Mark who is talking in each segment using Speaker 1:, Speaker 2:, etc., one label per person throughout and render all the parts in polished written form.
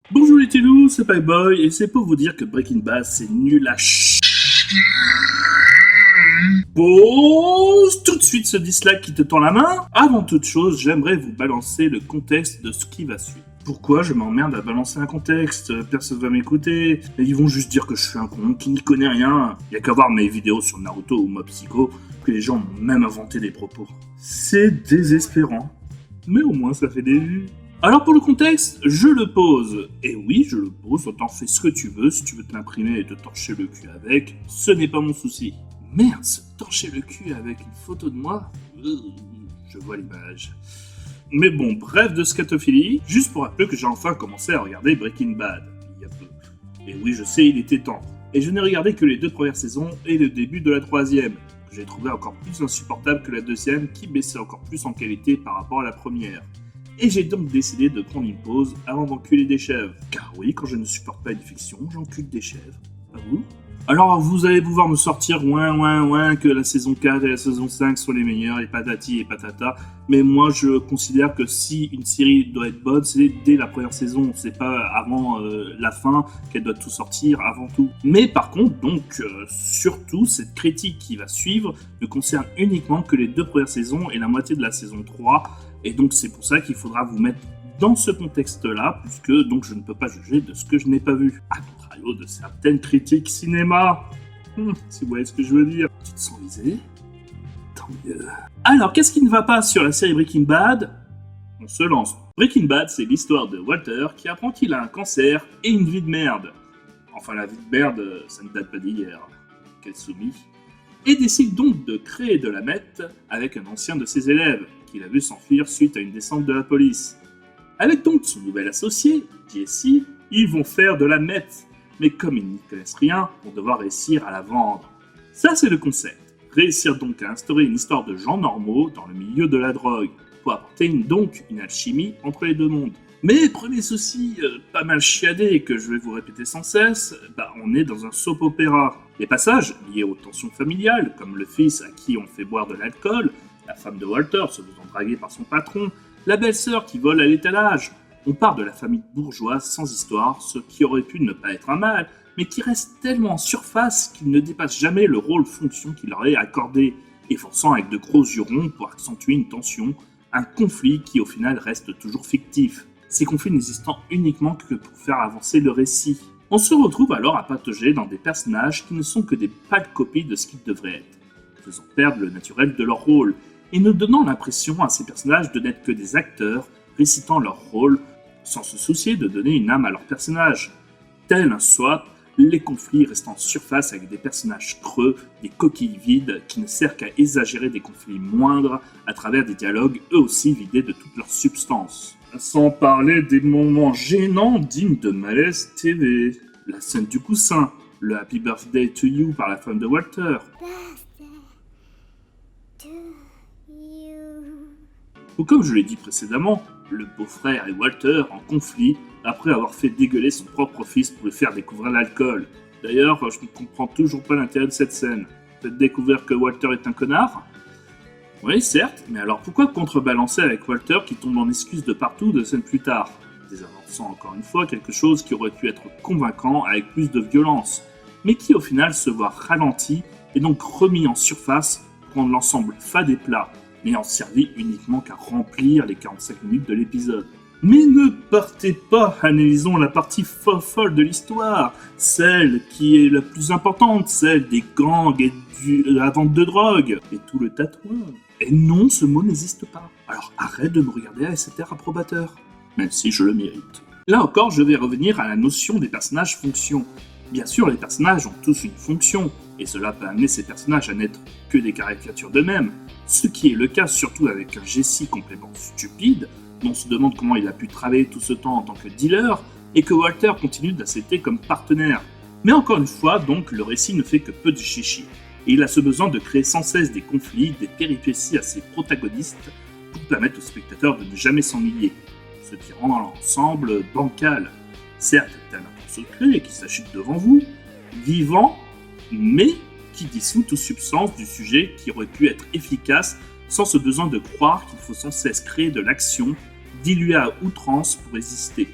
Speaker 1: Bonjour les Tilous, c'est Payboy, et c'est pour vous dire que Breaking Bad c'est nul à Pose tout de suite ce dislike qui te tend la main. Avant toute chose, j'aimerais vous balancer le contexte de ce qui va suivre. Pourquoi je m'emmerde à balancer un contexte? Personne va m'écouter. Et ils vont juste dire que je suis un con, qui n'y connaît rien. Y a qu'à voir mes vidéos sur Naruto ou Mob Psycho, que les gens m'ont même inventé des propos. C'est désespérant. Mais au moins ça fait des vues. Alors pour le contexte, je le pose. Et oui, je le pose, autant fais ce que tu veux, si tu veux te l'imprimer et te torcher le cul avec, ce n'est pas mon souci. Merde, se torcher le cul avec une photo de moi, je vois l'image. Mais bon, bref de scatophilie, juste pour rappeler que j'ai enfin commencé à regarder Breaking Bad, il y a peu. Et oui, je sais, il était temps. Et je n'ai regardé que les 2 premières saisons et le début de la 3e, que j'ai trouvé encore plus insupportable que la 2e, qui baissait encore plus en qualité par rapport à la première. Et j'ai donc décidé de prendre une pause avant d'enculer des chèvres. Car oui, quand je ne supporte pas une fiction, j'encule des chèvres. À vous? Alors vous allez pouvoir me sortir que la saison 4 et la saison 5 sont les meilleures, et patati et patata. Mais moi je considère que si une série doit être bonne, c'est dès la première saison. C'est pas avant la fin qu'elle doit tout sortir, avant tout. Mais par contre, donc, surtout, cette critique qui va suivre ne concerne uniquement que les 2 premières saisons et la moitié de la saison 3. Et donc c'est pour ça qu'il faudra vous mettre dans ce contexte-là, puisque donc je ne peux pas juger de ce que je n'ai pas vu. A contrario de certaines critiques cinéma. Si vous voyez ce que je veux dire. Tu te sens visé? Tant mieux. Alors, qu'est-ce qui ne va pas sur la série Breaking Bad? On se lance. Breaking Bad, c'est l'histoire de Walter qui apprend qu'il a un cancer et une vie de merde. Enfin, la vie de merde, ça ne date pas d'hier. Quel soumis. Et décide donc de créer de la meth avec un ancien de ses élèves, qu'il a vu s'enfuir suite à une descente de la police. Avec donc son nouvel associé, Jesse, ils vont faire de la meth, mais comme ils n'y connaissent rien, vont devoir réussir à la vendre. Ça c'est le concept. Réussir donc à instaurer une histoire de gens normaux dans le milieu de la drogue, pour apporter donc une alchimie entre les deux mondes. Mais premier souci, pas mal chiadé, que je vais vous répéter sans cesse, on est dans un soap opéra. Les passages liés aux tensions familiales, comme le fils à qui on fait boire de l'alcool, la femme de Walter se faisant draguer par son patron, la belle-sœur qui vole à l'étalage. On part de la famille bourgeoise sans histoire, ce qui aurait pu ne pas être un mal, mais qui reste tellement en surface qu'il ne dépasse jamais le rôle-fonction qu'il leur est accordé, efforçant avec de gros jurons pour accentuer une tension, un conflit qui au final reste toujours fictif. Ces conflits n'existant uniquement que pour faire avancer le récit. On se retrouve alors à patauger dans des personnages qui ne sont que des pâles copies de ce qu'ils devraient être, faisant perdre le naturel de leur rôle, et ne donnant l'impression à ces personnages de n'être que des acteurs récitant leur rôle sans se soucier de donner une âme à leur personnage. Tel un swap, les conflits restent en surface avec des personnages creux, des coquilles vides qui ne servent qu'à exagérer des conflits moindres à travers des dialogues eux aussi vidés de toute leur substance. Sans parler des moments gênants dignes de Malaise TV. La scène du coussin, le Happy Birthday to You par la femme de Walter. Ou comme je l'ai dit précédemment, le beau-frère et Walter en conflit après avoir fait dégueuler son propre fils pour lui faire découvrir l'alcool. D'ailleurs, je ne comprends toujours pas l'intérêt de cette scène. Peut-être découvert que Walter est un connard? Oui, certes, mais alors pourquoi contrebalancer avec Walter qui tombe en excuses de partout 2 scènes plus tard, désavançant encore une fois quelque chose qui aurait pu être convaincant avec plus de violence, mais qui au final se voit ralenti et donc remis en surface pour rendre l'ensemble fade et plat, n'ayant servi uniquement qu'à remplir les 45 minutes de l'épisode. Mais ne partez pas, analysons la partie folle de l'histoire, celle qui est la plus importante, celle des gangs et de la vente de drogue, et tout le tatouage. Et non, ce mot n'existe pas. Alors arrête de me regarder avec cet air approbateur, même si je le mérite. Là encore, je vais revenir à la notion des personnages fonctions. Bien sûr, les personnages ont tous une fonction, et cela peut amener ces personnages à n'être que des caricatures d'eux-mêmes, ce qui est le cas surtout avec un Jesse complètement stupide, dont on se demande comment il a pu travailler tout ce temps en tant que dealer, et que Walter continue d'accepter comme partenaire. Mais encore une fois, donc, le récit ne fait que peu de chichi, et il a ce besoin de créer sans cesse des conflits, des péripéties à ses protagonistes, pour permettre aux spectateurs de ne jamais s'ennuyer, ce qui rend l'ensemble bancal. Certes, c'est un acteur secret qui s'agite devant vous, vivant, mais qui dissout toute substance du sujet qui aurait pu être efficace sans ce besoin de croire qu'il faut sans cesse créer de l'action, diluée à outrance pour exister.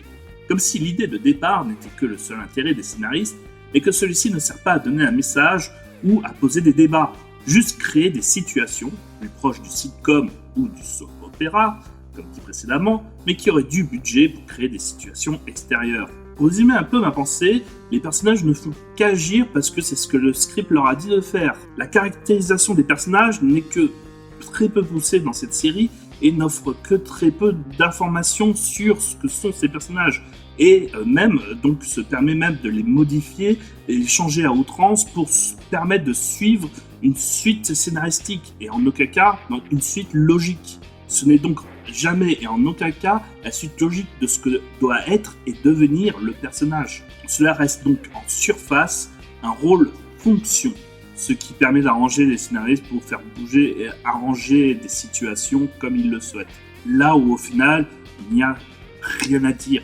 Speaker 1: comme si l'idée de départ n'était que le seul intérêt des scénaristes, mais que celui-ci ne sert pas à donner un message ou à poser des débats, juste créer des situations, plus proches du sitcom ou du soap opéra, comme dit précédemment, mais qui auraient du budget pour créer des situations extérieures. Pour résumer un peu ma pensée, les personnages ne font qu'agir parce que c'est ce que le script leur a dit de faire. La caractérisation des personnages n'est que très peu poussée dans cette série et n'offre que très peu d'informations sur ce que sont ces personnages. Et même, donc, se permet même de les modifier et les changer à outrance pour permettre de suivre une suite scénaristique et en aucun cas une suite logique. Ce n'est donc jamais et en aucun cas la suite logique de ce que doit être et devenir le personnage. Cela reste donc en surface un rôle fonction, ce qui permet d'arranger les scénaristes pour faire bouger et arranger des situations comme ils le souhaitent. Là où au final, il n'y a rien à dire,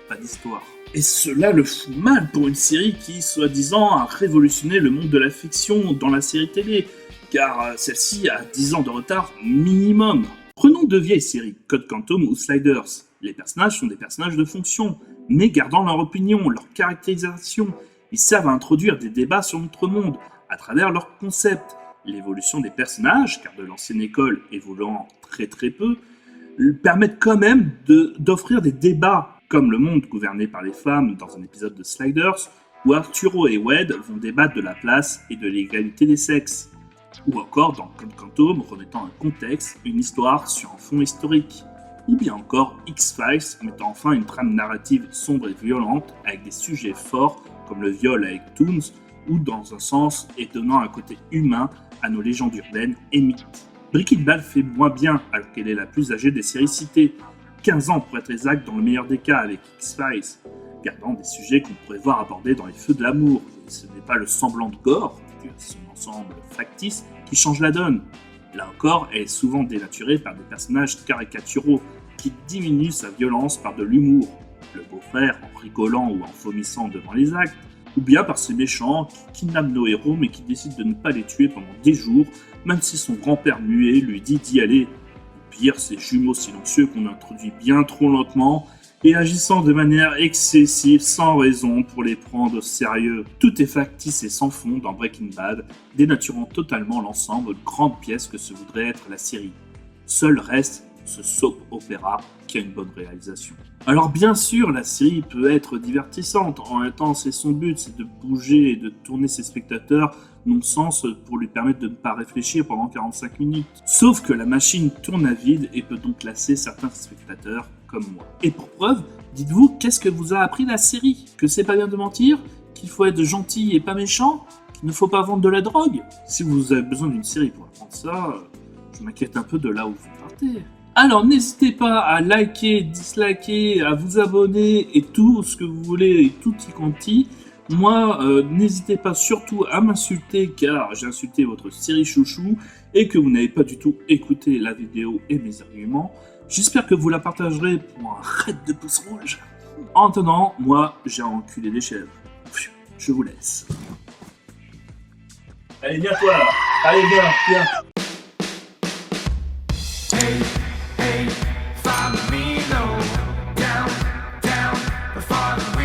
Speaker 1: pas d'histoire. Et cela le fout mal pour une série qui, soi-disant, a révolutionné le monde de la fiction dans la série télé, car celle-ci a 10 ans de retard minimum. Prenons deux vieilles séries, Code Quantum ou Sliders. Les personnages sont des personnages de fonction, mais gardant leur opinion, leur caractérisation. Ils servent à introduire des débats sur notre monde, à travers leur concept. L'évolution des personnages, car de l'ancienne école évoluant très peu, permettent quand même d'offrir des débats, comme le monde gouverné par les femmes dans un épisode de Sliders, où Arturo et Wade vont débattre de la place et de l'égalité des sexes. Ou encore dans Code Quantum, remettant un contexte, une histoire sur un fond historique. Ou bien encore X-Files, mettant enfin une trame narrative sombre et violente, avec des sujets forts, comme le viol avec Toons, ou dans un sens et donnant un côté humain à nos légendes urbaines et mythes. Breaking Bad fait moins bien, alors qu'elle est la plus âgée des séries citées, 15 ans pour être exact dans le meilleur des cas avec X-Files, gardant des sujets qu'on pourrait voir abordés dans les feux de l'amour. Et ce n'est pas le semblant de gore, son ensemble factice, qui change la donne. Là encore, elle est souvent dénaturée par des personnages caricaturaux qui diminuent sa violence par de l'humour, le beau-frère en rigolant ou en vomissant devant les actes, ou bien par ces méchants qui kidnappent nos héros mais qui décident de ne pas les tuer pendant des jours, même si son grand-père muet lui dit d'y aller. Ou pire, ces jumeaux silencieux qu'on introduit bien trop lentement et agissant de manière excessive sans raison pour les prendre au sérieux. Tout est factice et sans fond dans Breaking Bad, dénaturant totalement l'ensemble de grandes pièces que se voudrait être la série. Seul reste ce soap opéra qui a une bonne réalisation. Alors bien sûr, la série peut être divertissante, en même temps c'est son but, c'est de bouger et de tourner ses spectateurs non-sens pour lui permettre de ne pas réfléchir pendant 45 minutes. Sauf que la machine tourne à vide et peut donc lasser certains spectateurs comme moi. Et pour preuve, dites-vous, qu'est-ce que vous a appris la série? Que c'est pas bien de mentir? Qu'il faut être gentil et pas méchant? Qu'il ne faut pas vendre de la drogue? Si vous avez besoin d'une série pour apprendre ça, je m'inquiète un peu de là où vous partez. Alors n'hésitez pas à liker, disliker, à vous abonner et tout ce que vous voulez, et tout y quanti. Moi, n'hésitez pas surtout à m'insulter car j'ai insulté votre série chouchou et que vous n'avez pas du tout écouté la vidéo et mes arguments. J'espère que vous la partagerez pour un raid de pouces rouges. En attendant, moi, j'ai enculé des chèvres. Je vous laisse. Allez, viens toi là. Allez, viens.
Speaker 2: Hey, follow me low, down, follow me.